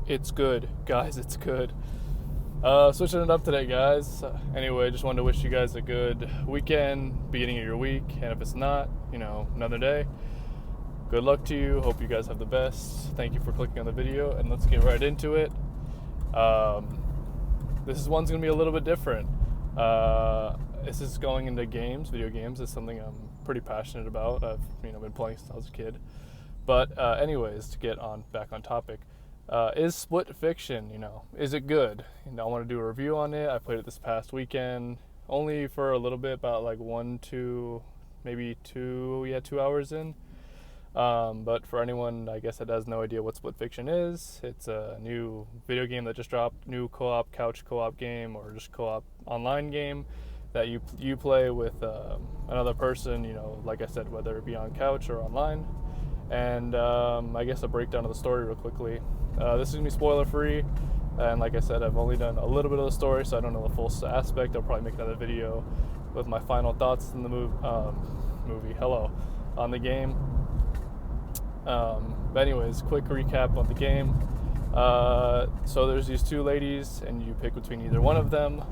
It's good, guys. It's good. Switching it up today, guys. Anyway, just wanted to wish you guys a good weekend, beginning of your week, and if it's not, another day. Good luck to you. Hope you guys have the best. Thank you for clicking on the video, and let's get right into it. This one's gonna be a little bit different. This is going into games. Video games is something I'm pretty passionate about. I've been playing since I was a kid. But anyways, to get on back on topic. Is Split Fiction, is it good? I want to do a review on it. I played it this past weekend, only for a little bit, about like 2 hours in. But for anyone, I guess, that has no idea what Split Fiction is, it's a new video game that just dropped, new co-op, couch co-op game, or just co-op online game that you play with another person, like I said, whether it be on couch or online. And I guess a breakdown of the story real quickly. This is going to be spoiler free, and like I said, I've only done a little bit of the story, so I don't know the full aspect. I'll probably make another video with my final thoughts in the on the game. But anyways, quick recap on the game. So there's these two ladies, and you pick between either one of them.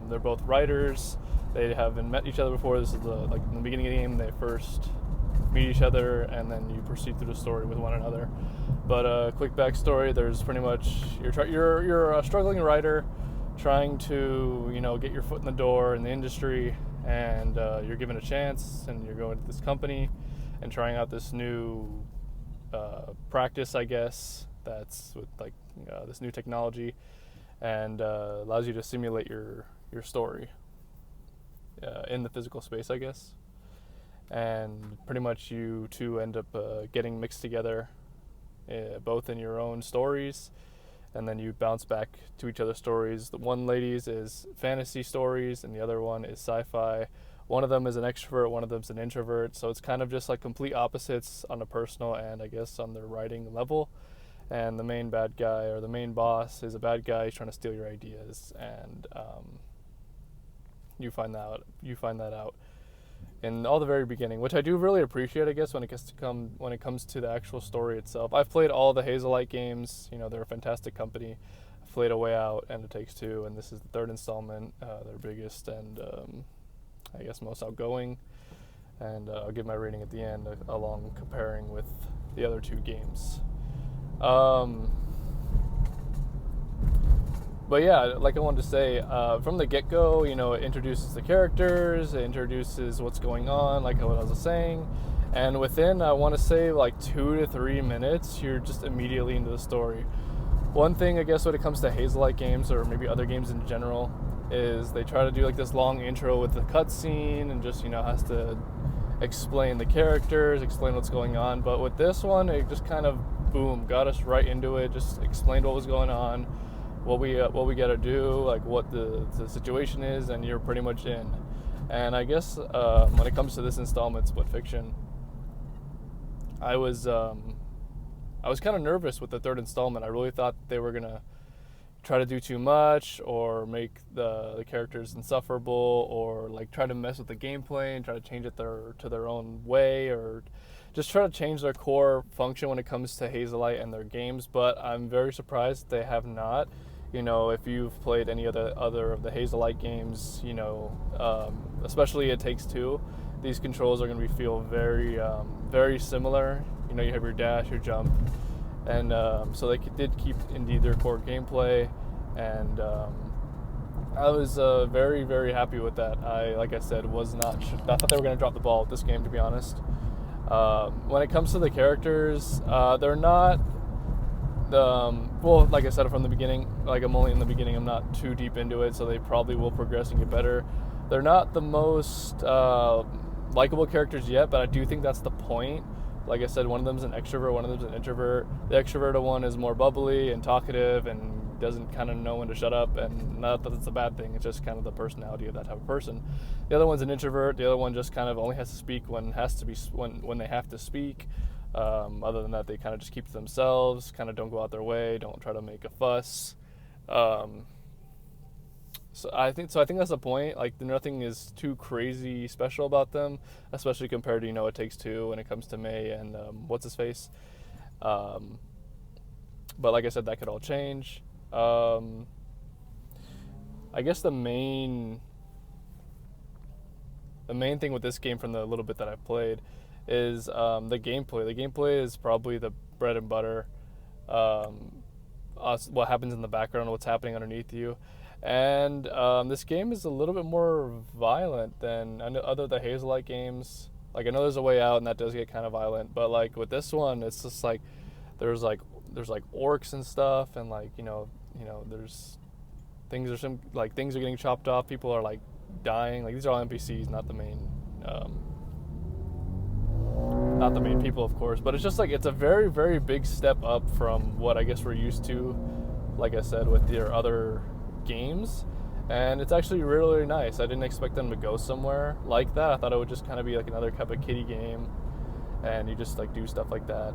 They're both writers. They haven't met each other before. This is in the beginning of the game, they first meet each other, and then you proceed through the story with one another. But quick backstory: there's pretty much you're a struggling writer trying to get your foot in the door in the industry, and you're given a chance, and you're going to this company and trying out this new practice, I guess, that's with this new technology, and allows you to simulate your story in the physical space, I guess. And pretty much you two end up getting mixed together, both in your own stories, and then you bounce back to each other's stories. The one lady's is fantasy stories, and the other one is sci-fi. One of them is an extrovert, one of them's an introvert, so it's kind of just like complete opposites on a personal and I guess on the writing level. And the main bad guy, or the main boss, is a bad guy. He's trying to steal your ideas, and you find that out in all the very beginning, which I do really appreciate, I guess, when it comes to the actual story itself. I've played all the Hazelight games. They're a fantastic company. I've played A Way Out and It Takes Two, and this is the third installment, their biggest and I guess most outgoing. And I'll give my rating at the end, along comparing with the other two games. But yeah, like I wanted to say, from the get-go, it introduces the characters, it introduces what's going on, like what I was saying, and within, I want to say, 2 to 3 minutes, you're just immediately into the story. One thing, I guess, when it comes to Hazelight games, or maybe other games in general, is they try to do this long intro with the cutscene, and just, has to explain the characters, explain what's going on. But with this one, it just kind of, boom, got us right into it, just explained what was going on, what we gotta do, what the situation is, and you're pretty much in. And I guess when it comes to this installment, Split Fiction, I was kind of nervous with the third installment. I really thought they were gonna try to do too much, or make the characters insufferable, or try to mess with the gameplay and try to change it to their own way, or just try to change their core function when it comes to Hazelight and their games. But I'm very surprised they have not. If you've played any other of the Hazelight games, especially It Takes Two, these controls are going to feel very, very similar. You have your dash, your jump, and so they did keep indeed their core gameplay, and I was very, very happy with that. Like I said, was not sure. I thought they were going to drop the ball with this game, to be honest. When it comes to the characters, they're not. Well, like I said from the beginning, I'm only in the beginning, I'm not too deep into it, so they probably will progress and get better. They're not the most likable characters yet, but I do think that's the point. Like I said, one of them's an extrovert, one of them's an introvert. The extroverted one is more bubbly and talkative and doesn't kind of know when to shut up, and not that it's a bad thing, it's just kind of the personality of that type of person. The other one's an introvert. The other one just kind of only has to speak when they have to speak. Other than that, they kind of just keep to themselves, kind of don't go out their way, don't try to make a fuss. So I think that's the point. Nothing is too crazy special about them, especially compared to It Takes Two when it comes to May and what's his face. But like I said, that could all change. I guess the main thing with this game from the little bit that I've played is the gameplay. The gameplay is probably the bread and butter. What happens in the background, what's happening underneath you. And this game is a little bit more violent than other the Hazelight games. Like, I know there's a way out, and that does get kind of violent. But like with this one, it's just like there's like orcs and stuff, and like there's things are getting chopped off. People are like dying. Like, these are all NPCs, not the main people, of course. But it's just like it's a very, very big step up from what I guess we're used to, like I said, with your other games. And it's actually really, really nice. I didn't expect them to go somewhere like that. I thought it would just kind of be like another cup of kitty game, and you just like do stuff like that.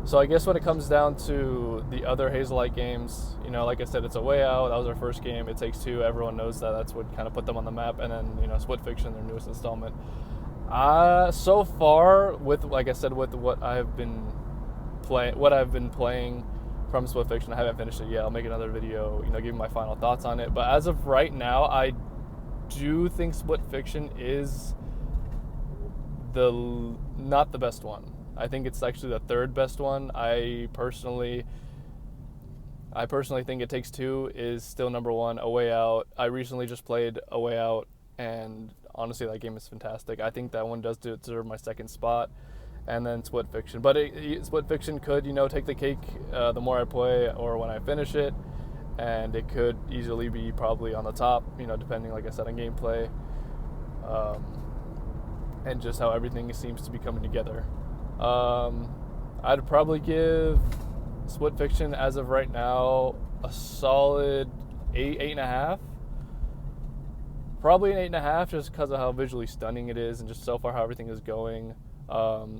So I guess when it comes down to the other Hazelight games, like I said, it's A Way Out. That was our first game. It Takes Two. Everyone knows that. That's what kind of put them on the map. And then, Split Fiction, their newest installment. So far, with, like I said, with what I've been playing from Split Fiction, I haven't finished it yet. I'll make another video, giving my final thoughts on it. But as of right now, I do think Split Fiction is not the best one. I think it's actually the third best one. I personally think It Takes Two is still number one. A Way Out, I recently just played A Way Out, and honestly, that game is fantastic. I think that one does deserve my second spot, and then Split Fiction. But Split Fiction could, take the cake the more I play or when I finish it, and it could easily be probably on the top, depending, like I said, on gameplay, and just how everything seems to be coming together. I'd probably give Split Fiction, as of right now, a solid 8.5. Probably an 8.5, just because of how visually stunning it is and just so far how everything is going. But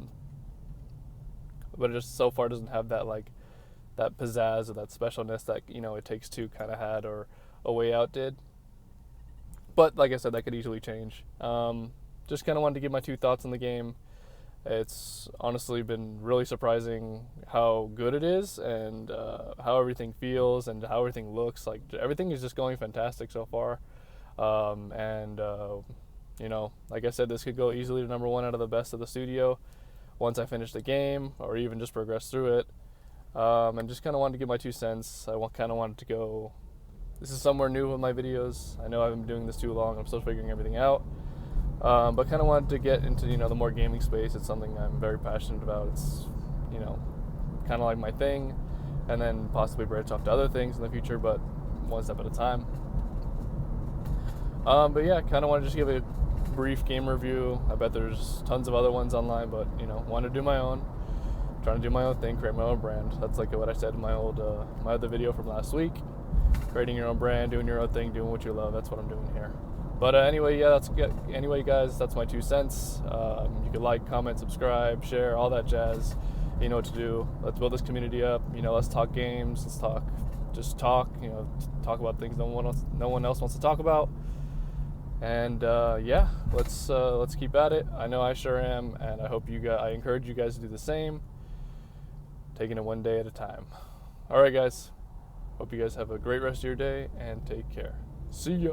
it just so far doesn't have that that pizzazz or that specialness that It Takes Two kind of had, or A Way Out did. But like I said, that could easily change. Just kind of wanted to give my two thoughts on the game. It's honestly been really surprising how good it is, and how everything feels and how everything looks. Like, everything is just going fantastic so far. Like I said, this could go easily to number one out of the best of the studio once I finish the game, or even just progress through it. And just kind of wanted to give my 2 cents. I kind of wanted to go, this is somewhere new with my videos. I know I've been doing this too long. I'm still figuring everything out. But kind of wanted to get into, the more gaming space. It's something I'm very passionate about. It's, kind of like my thing, and then possibly branch off to other things in the future, but one step at a time. But yeah, kind of want to just give a brief game review. I bet there's tons of other ones online, but, want to do my own. Trying to do my own thing, create my own brand. That's like what I said in my other video from last week. Creating your own brand, doing your own thing, doing what you love. That's what I'm doing here. But anyway, yeah, that's good. Anyway, guys, that's my 2 cents. You can like, comment, subscribe, share, all that jazz. You know what to do. Let's build this community up. Let's talk games. Let's talk. Talk about things no one else wants to talk about. And yeah, let's keep at it. I know I sure am, and I encourage you guys to do the same. Taking it one day at a time. All right, guys. Hope you guys have a great rest of your day, and take care. See ya.